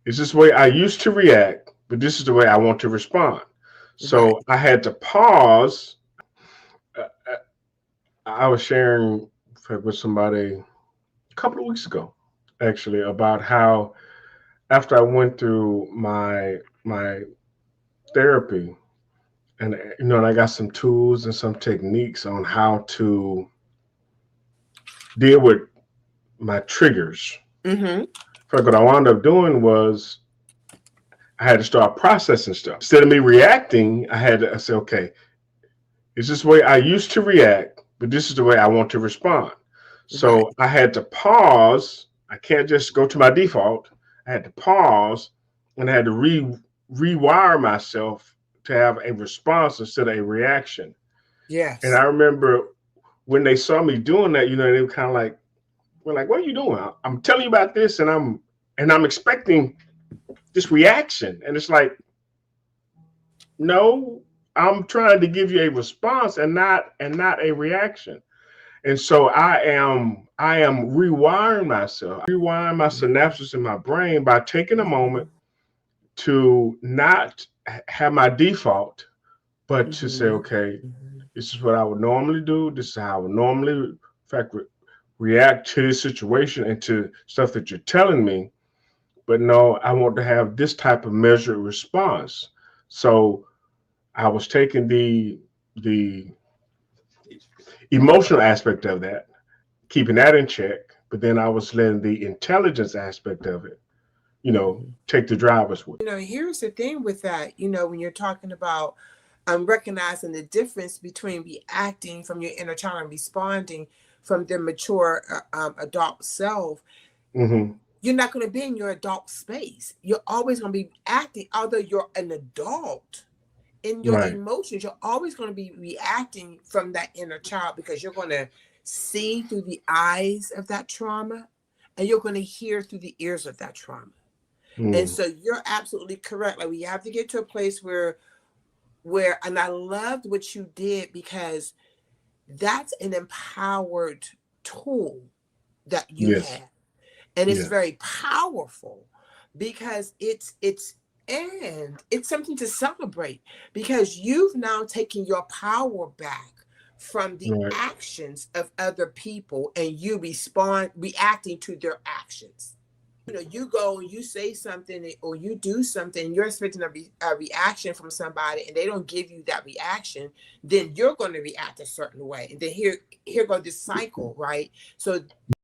Is this the way I used to react, but this is the way I want to respond. Right. So I had to pause. Uh, I was sharing with somebody a couple of weeks ago, actually, about how after I went through my therapy, and and I got some tools and some techniques on how to deal with my triggers. Mm-hmm. So what I wound up doing was I had to start processing stuff. Instead of me reacting, I say, okay, is this the way I used to react, but this is the way I want to respond. Right. So I had to pause. I can't just go to my default. I had to pause and I had to rewire myself to have a response instead of a reaction. And Yes. I remember when they saw me doing that, they were kind of like, "We're like, what are you doing? I'm telling you about this, and I'm expecting this reaction." And it's like, no, I'm trying to give you a response and not a reaction. And so I am rewiring myself, rewiring my synapses in my brain by taking a moment to not have my default, but to say, Mm-hmm. okay, Mm-hmm. this is what I would normally do. This is how I would normally, in fact, react to this situation and to stuff that you're telling me. But no, I want to have this type of measured response. So I was taking the emotional aspect of that, keeping that in check, but then I was letting the intelligence aspect of it, take the driver's wheel. Here's the thing with that, when you're talking about recognizing the difference between reacting from your inner child and responding from the mature adult self, Mm-hmm. you're not going to be in your adult space. You're always going to be acting, although you're an adult. In your Right. emotions, you're always going to be reacting from that inner child because you're going to see through the eyes of that trauma and you're going to hear through the ears of that trauma. And Mm. so you're absolutely correct. Like we have to get to a place where and I loved what you did because that's an empowered tool that you Yes. have. And it's Yeah. very powerful because it's something to celebrate because you've now taken your power back from the Right. actions of other people and you reacting to their actions. You go and you say something or you do something, you're expecting a reaction from somebody and they don't give you that reaction, then you're going to react a certain way. And then here goes this cycle, right? So